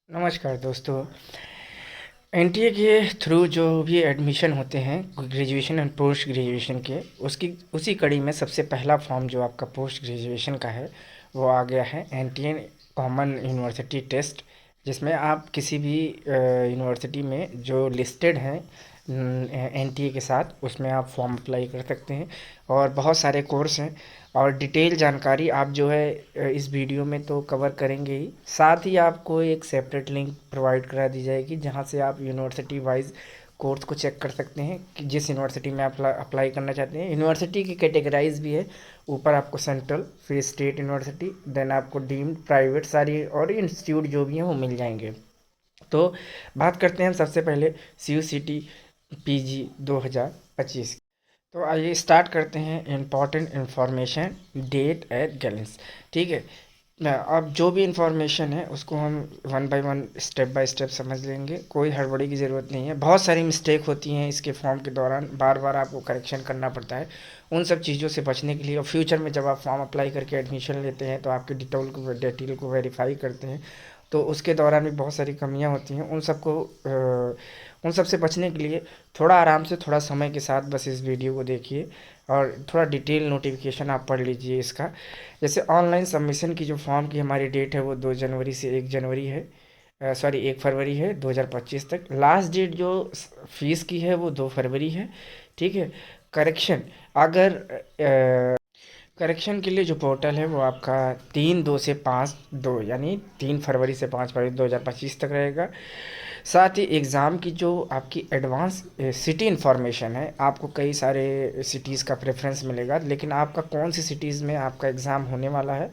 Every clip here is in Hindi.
नमस्कार दोस्तों। एनटीए के थ्रू जो भी एडमिशन होते हैं ग्रेजुएशन एंड पोस्ट ग्रेजुएशन के, उसकी उसी कड़ी में सबसे पहला फॉर्म जो आपका पोस्ट ग्रेजुएशन का है वो आ गया है एनटीए कॉमन यूनिवर्सिटी टेस्ट, जिसमें आप किसी भी यूनिवर्सिटी में जो लिस्टेड हैं एनटीए के साथ उसमें आप फॉर्म अप्लाई कर सकते हैं। और बहुत सारे कोर्स हैं और डिटेल जानकारी आप जो है इस वीडियो में तो कवर करेंगे ही, साथ ही आपको एक सेपरेट लिंक प्रोवाइड करा दी जाएगी जहां से आप यूनिवर्सिटी वाइज कोर्स को चेक कर सकते हैं कि जिस यूनिवर्सिटी में आप अप्लाई करना चाहते हैं। यूनिवर्सिटी की कैटेगराइज भी है, ऊपर आपको सेंट्रल, फिर स्टेट यूनिवर्सिटी, देन आपको डीम्ड, प्राइवेट, सारी और इंस्टीट्यूट जो भी हैं वो मिल जाएंगे। तो बात करते हैं हम सबसे पहले C U C T P G 2025। तो आइए स्टार्ट करते हैं important information, date at glance. ठीक है, अब जो भी इन्फॉर्मेशन है उसको हम वन बाय स्टेप समझ लेंगे, कोई हड़बड़ी की ज़रूरत नहीं है। बहुत सारी मिस्टेक होती हैं इसके फॉर्म के दौरान, बार बार आपको करेक्शन करना पड़ता है। उन सब चीज़ों से बचने के लिए और फ्यूचर में जब आप फॉर्म अप्लाई करके एडमिशन लेते हैं तो आपके डिटेल को वेरीफाई करते हैं, तो उसके दौरान भी बहुत सारी कमियां होती हैं। उन सब से बचने के लिए थोड़ा आराम से, थोड़ा समय के साथ बस इस वीडियो को देखिए और थोड़ा डिटेल नोटिफिकेशन आप पढ़ लीजिए इसका। जैसे ऑनलाइन सबमिशन की जो फॉर्म की हमारी डेट है वो 2 जनवरी से 1 जनवरी है, सॉरी 1 फरवरी है 2025 तक। लास्ट डेट जो फीस की है वो 2 फरवरी है। ठीक है। करेक्शन, अगर करेक्शन के लिए जो पोर्टल है वो आपका 3/2 से 5/2 यानी 3 फरवरी से 5 फरवरी 2025 तक रहेगा। साथ ही एग्ज़ाम की जो आपकी एडवांस सिटी इन्फॉर्मेशन है, आपको कई सारे सिटीज़ का प्रेफरेंस मिलेगा, लेकिन आपका कौन सी सिटीज़ में आपका एग्ज़ाम होने वाला है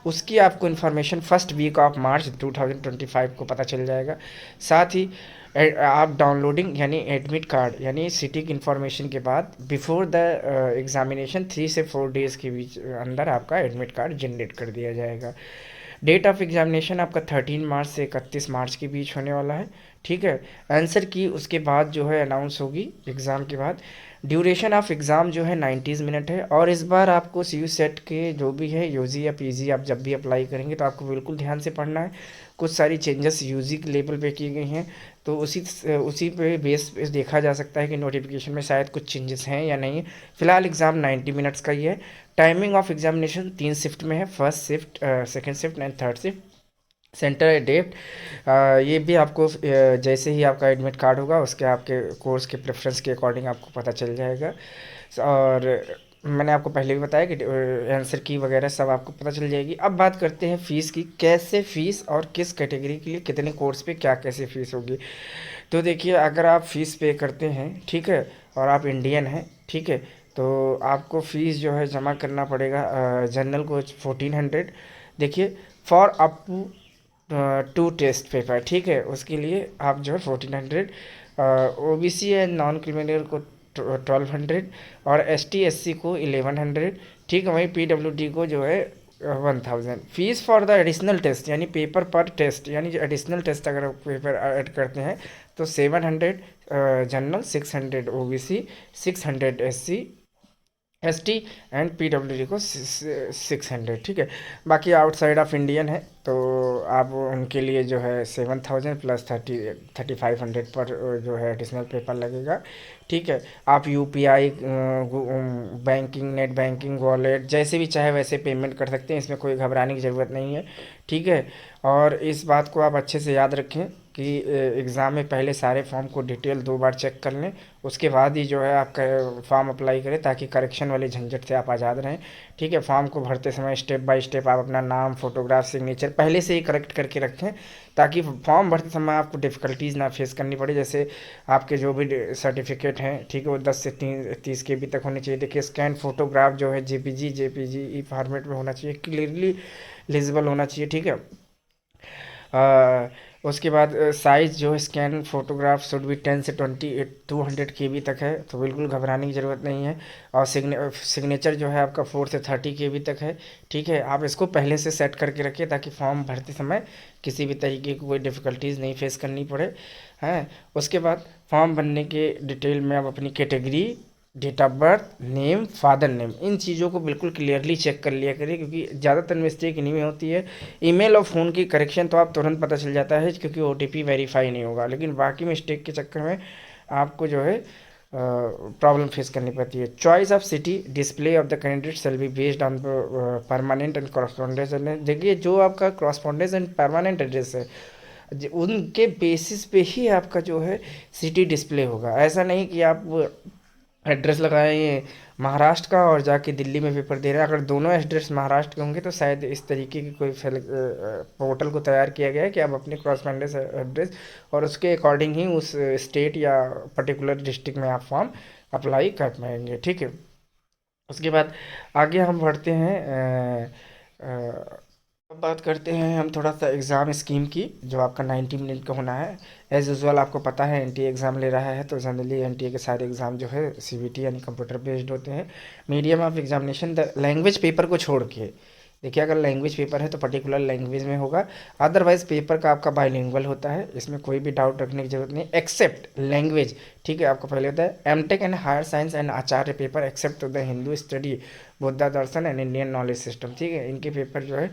उसकी आपको information first week of March 2025 को पता चल जाएगा। साथ ही आप डाउनलोडिंग यानी एडमिट कार्ड यानी सिटी की इन्फॉर्मेशन के बाद बिफोर द एग्जामिनेशन 3 से 4 डेज़ के बीच अंदर आपका एडमिट कार्ड जनरेट कर दिया जाएगा। डेट ऑफ एग्जामिनेशन आपका 13 मार्च से 31 मार्च के बीच होने वाला है। ठीक है। आंसर की उसके बाद जो है अनाउंस होगी एग्ज़ाम के बाद। ड्यूरेशन ऑफ एग्ज़ाम जो है 90 मिनट है। और इस बार आपको सी यू सेट के जो भी है यूजी या पीजी आप जब भी अप्लाई करेंगे तो आपको बिल्कुल ध्यान से पढ़ना है। कुछ सारी चेंजेस यूजी के लेवल पे की गई हैं, तो उसी पे बेस पे देखा जा सकता है कि नोटिफिकेशन में शायद कुछ चेंजेस हैं या नहीं। फिलहाल एग्ज़ाम 90 मिनट्स का ही है। टाइमिंग ऑफ एग्जामिनेशन 3 शिफ्ट में है, first shift, second shift and third shift. Center date, ये भी आपको जैसे ही आपका एडमिट कार्ड होगा उसके आपके कोर्स के प्रेफरेंस के अकॉर्डिंग आपको पता चल जाएगा। और मैंने आपको पहले भी बताया कि आंसर की वगैरह सब आपको पता चल जाएगी। अब बात करते हैं फ़ीस की, कैसे फ़ीस और किस कैटेगरी के लिए कितने कोर्स पे क्या कैसे फ़ीस होगी। तो देखिए, अगर आप फ़ीस पे करते हैं, ठीक है, और आप इंडियन हैं, ठीक है, तो आपको फ़ीस जो है जमा करना पड़ेगा। जनरल को 1400। देखिए, for up to test paper, ठीक है, उसके लिए आप जो है 1400। O B C and non criminal को 1200 और एस टी एस सी को 1100। ठीक है, वहीं पी डब्ल्यू डी को जो है 1000। Fees for the additional test यानी पेपर पर टेस्ट, यानी जो एडिशनल टेस्ट अगर आप पेपर ऐड करते हैं तो 700 general, 600 O B C, 600 S C S T and P W D को 600। ठीक है। बाकी आउटसाइड ऑफ इंडियन है तो आप उनके लिए जो है 7000 प्लस 3500 पर जो है एडिशनल पेपर लगेगा। ठीक है। आप U P I, banking, net banking, wallet, जैसे भी चाहे वैसे पेमेंट कर सकते हैं, इसमें कोई घबराने की ज़रूरत नहीं है। ठीक है। और इस बात को आप अच्छे से याद रखें कि एग्ज़ाम में पहले सारे फॉर्म को डिटेल 2 बार चेक कर लें, उसके बाद ही जो है आपका फॉर्म अप्लाई करें, ताकि करेक्शन वाले झंझट से आप आज़ाद रहें। ठीक है। फॉर्म को भरते समय स्टेप बाय स्टेप आप अपना नाम, फोटोग्राफ, सिग्नेचर पहले से ही करेक्ट करके रखें, ताकि फॉर्म भरते समय आपको डिफ़िकल्टीज़ ना फेस करनी पड़े। जैसे आपके जो भी सर्टिफिकेट हैं, ठीक है, वो 10 से 30 KB तक होने चाहिए। देखिए, स्कैन फोटोग्राफ जो है JPG ई फॉर्मेट में होना चाहिए, क्लियरली लिजिबल होना चाहिए। ठीक है। उसके बाद साइज़ जो है स्कैन फोटोग्राफ शुड बी 10 से 20 200 KB तक है, तो बिल्कुल घबराने की ज़रूरत नहीं है। और सिग्नेचर जो है आपका 4 से 30 KB तक है। ठीक है। आप इसको पहले से सेट करके रखिए ताकि फॉर्म भरते समय किसी भी तरीके की कोई डिफ़िकल्टीज़ नहीं फेस करनी पड़े हैं। उसके बाद फॉर्म भरने के डिटेल में आप अपनी category, date of birth, name, father name, इन चीज़ों को बिल्कुल क्लियरली चेक कर लिया करिए, क्योंकि ज़्यादातर मिस्टेक इन्हीं में होती है। ईमेल और फ़ोन की करेक्शन तो आप तुरंत पता चल जाता है, क्योंकि ओटीपी वेरीफाई नहीं होगा, लेकिन बाकी मिस्टेक के चक्कर में आपको जो है प्रॉब्लम फेस करनी पड़ती है। Choice of city display of the candidate shall be based on permanent and correspondence. देखिए, जो आपका कॉरस्पॉन्डेंस एंड परमानेंट एड्रेस है, उनके बेसिस पे ही आपका जो है सिटी डिस्प्ले होगा। ऐसा नहीं कि आप एड्रेस लगाएं महाराष्ट्र का और जाके दिल्ली में पेपर दे रहे हैं। अगर दोनों एड्रेस महाराष्ट्र के होंगे तो शायद इस तरीके की कोई पोर्टल को तैयार किया गया है कि आप अपने क्रॉसपेंडेंस एड्रेस और उसके अकॉर्डिंग ही उस स्टेट या पर्टिकुलर डिस्ट्रिक्ट में आप फॉर्म अप्लाई कर पाएंगे। ठीक है, उसके बाद आगे हम बढ़ते हैं। अब बात करते हैं हम थोड़ा सा एग्ज़ाम स्कीम की, जो आपका 90 मिनट का होना है। एज यूजल आपको पता है एनटीए एग्ज़ाम ले रहा है, तो जनरली एनटीए के सारे एग्ज़ाम जो है सीबीटी यानी कंप्यूटर बेस्ड होते हैं। Medium of examination the language paper को छोड़ के, देखिए अगर लैंग्वेज पेपर है तो पर्टिकुलर लैंग्वेज में होगा, अदरवाइज पेपर का आपका बाइलिंगुअल होता है, इसमें कोई भी डाउट रखने की जरूरत नहीं, एक्सेप्ट लैंग्वेज। ठीक है, आपको पहले होता है MTech and higher science and Acharya paper except the Hindu study, Buddha दर्शन एंड इंडियन नॉलेज सिस्टम। ठीक है, इनके पेपर जो है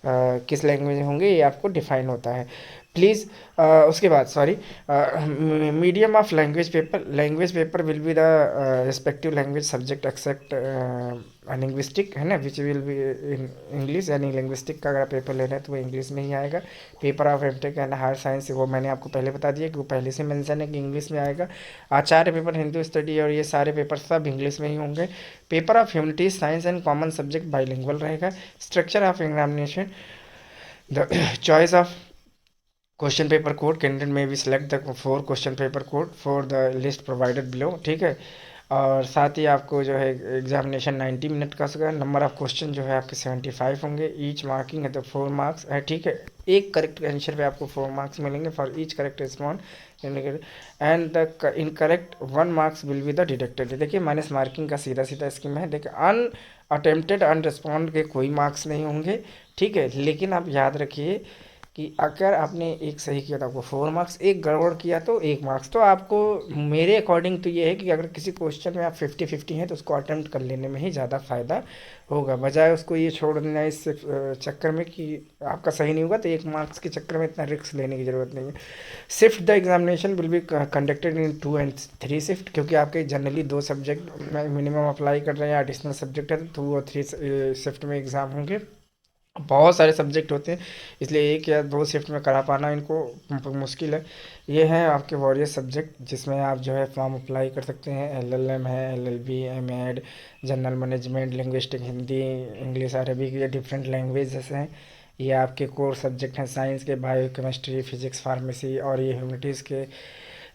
किस लैंग्वेज में होंगे ये आपको डिफाइन होता है। प्लीज़ उसके बाद sorry, medium of language paper will be the respective language subject except linguistic, है ना, which will be in English. यानी लिंग्विस्टिक का अगर पेपर लेना है तो वो इंग्लिश में ही आएगा। Paper of MTech and higher science, वो मैंने आपको पहले बता दिया कि वो पहले से मेंशन है कि इंग्लिश में आएगा। आचार्य पेपर, हिंदू स्टडी और ये सारे पेपर सब इंग्लिश में ही होंगे। Paper of humanities, science and common subject bilingual रहेगा। Structure of examination, the choice of question paper code, candidate में भी select the 4 question paper code for the list provided below. ठीक है, और साथ ही आपको जो है एग्जामिनेशन 90 मिनट का होगा। नंबर ऑफ क्वेश्चन जो है आपके 75 होंगे। ईच मार्किंग है तो 4 मार्क्स है। ठीक है, एक करेक्ट आंसर पे आपको 4 मार्क्स मिलेंगे for each correct respond, and the incorrect 1 marks will be the deducted. देखिए माइनस मार्किंग का सीधा सीधा स्कीम है। देखिए अन अटेम्प्टेड अनरिस्पॉन्ड के कोई मार्क्स नहीं होंगे। ठीक है, लेकिन आप याद रखिए कि अगर आपने एक सही किया तो आपको 4 मार्क्स, एक गड़बड़ किया तो 1 मार्क्स। तो आपको मेरे अकॉर्डिंग तो ये है कि अगर किसी क्वेश्चन में आप 50-50 हैं तो उसको अटेम्प्ट कर लेने में ही ज़्यादा फ़ायदा होगा, बजाय उसको ये छोड़ देना इस चक्कर में कि आपका सही नहीं होगा तो 1 मार्क्स के चक्कर में इतना रिस्क लेने की ज़रूरत नहीं है। Shift the examination will be conducted in 2 and 3 shift, क्योंकि आपके जनरली 2 सब्जेक्ट मिनिमम अप्लाई कर रहे हैं, एडिशनल सब्जेक्ट है तो 2 और 3 शिफ्ट में एग्ज़ाम होंगे। बहुत सारे सब्जेक्ट होते हैं, इसलिए 1 या 2 शिफ्ट में करा पाना इनको मुश्किल है। ये हैं आपके वॉरियस सब्जेक्ट, जिसमें आप जो है फॉर्म अप्लाई कर सकते हैं। एलएलएम है, LLB, MEd, general management, linguistic, Hindi, English, Arabic, ये डिफरेंट लैंग्वेजेस हैं। ये आपके कोर सब्जेक्ट हैं साइंस के, बायो केमिस्ट्री, फिजिक्स, फार्मेसी, और ये ह्यूमनिटीज़ के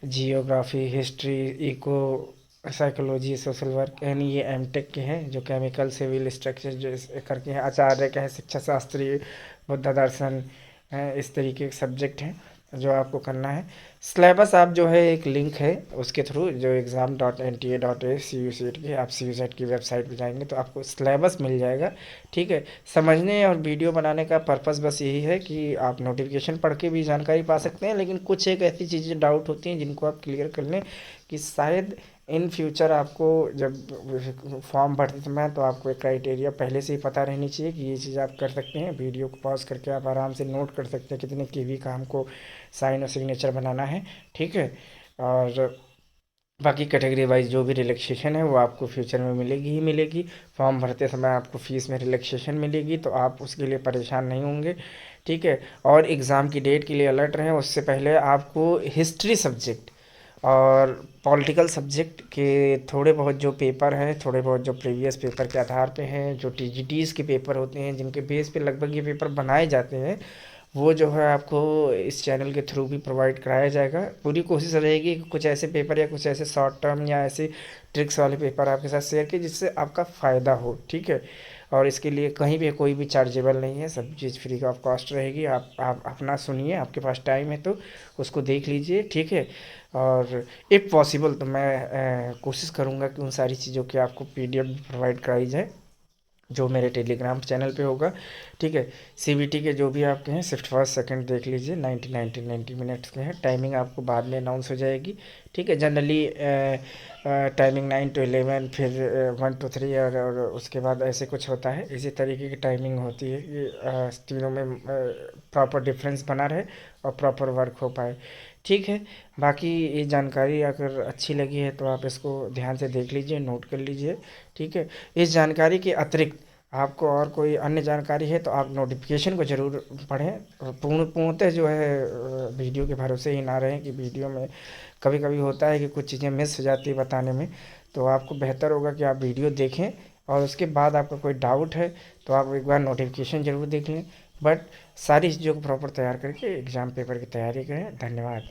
geography, history, eco, psychology, social work, यानी ये एमटेक के हैं। जो केमिकल, सिविल, स्ट्रक्चर जो करके हैं, आचार्य के हैं, शिक्षा शास्त्री, बुद्ध दर्शन हैं, इस तरीके के सब्जेक्ट हैं जो आपको करना है। सिलेबस आप जो है एक लिंक है उसके थ्रू, जो exam.nta.ac.uk की, आप CUSET की वेबसाइट पे जाएंगे तो आपको सिलेबस मिल जाएगा। ठीक है, समझने और वीडियो बनाने का पर्पस बस यही है कि आप नोटिफिकेशन पढ़ के भी जानकारी पा सकते हैं, लेकिन कुछ एक ऐसी चीज़ें डाउट होती हैं जिनको आप क्लियर कर लें कि शायद इन फ्यूचर आपको जब फॉर्म भरते समय तो आपको एक क्राइटेरिया पहले से ही पता रहनी चाहिए कि ये चीज़ आप कर सकते हैं। वीडियो को पॉज करके आप आराम से नोट कर सकते हैं कितने केवी का हमको साइन और सिग्नेचर बनाना है। ठीक है, और बाकी कैटेगरी वाइज जो भी रिलैक्सेशन है वो आपको फ्यूचर में मिलेगी ही मिलेगी। फॉर्म भरते समय आपको फ़ीस में रिलैक्सेशन मिलेगी, तो आप उसके लिए परेशान नहीं होंगे। ठीक है, और एग्ज़ाम की डेट के लिए अलर्ट रहें। उससे पहले आपको हिस्ट्री सब्जेक्ट और पॉलिटिकल सब्जेक्ट के थोड़े बहुत जो पेपर हैं, थोड़े बहुत जो प्रीवियस पेपर के आधार पे हैं, जो टीजीटीज़ के पेपर होते हैं जिनके बेस पे लगभग ये पेपर बनाए जाते हैं, वो जो है आपको इस चैनल के थ्रू भी प्रोवाइड कराया जाएगा। पूरी कोशिश रहेगी कि कुछ ऐसे पेपर या कुछ ऐसे शॉर्ट टर्म या ऐसे ट्रिक्स वाले पेपर आपके साथ शेयर किए जिससे आपका फ़ायदा हो। ठीक है, और इसके लिए कहीं भी कोई भी चार्जेबल नहीं है, सब चीज़ फ्री ऑफ कॉस्ट रहेगी। आप अपना सुनिए, आपके पास टाइम है तो उसको देख लीजिए। ठीक है, और इफ़ पॉसिबल तो मैं कोशिश करूँगा कि उन सारी चीज़ों की आपको PDF प्रोवाइड कराई जाए। जो मेरे टेलीग्राम चैनल पे होगा, ठीक है। सीबीटी के जो भी आपके हैं शिफ्ट फर्स्ट सेकंड देख लीजिए, 90 मिनट्स के हैं। टाइमिंग आपको बाद में अनाउंस हो जाएगी, ठीक है। जनरली टाइमिंग 9 to 11, फिर 1 to 3, और उसके बाद ऐसे कुछ होता है। इसी तरीके की टाइमिंग होती है कि तीनों में प्रॉपर डिफरेंस बना रहे और प्रॉपर वर्क हो पाए, ठीक है। बाकी ये जानकारी अगर अच्छी लगी है तो आप इसको ध्यान से देख लीजिए, नोट कर लीजिए, ठीक है। इस जानकारी के अतिरिक्त आपको और कोई अन्य जानकारी है तो आप नोटिफिकेशन को ज़रूर पढ़ें। और पूर्णतः जो है वीडियो के भरोसे ही ना रहें कि वीडियो में कभी कभी होता है कि कुछ चीज़ें मिस हो जाती है बताने में। तो आपको बेहतर होगा कि आप वीडियो देखें और उसके बाद आपका कोई डाउट है तो आप एक बार नोटिफिकेशन ज़रूर देख लें। बट सारी चीज़ों को प्रॉपर तैयार करके एग्ज़ाम पेपर की तैयारी करें। धन्यवाद।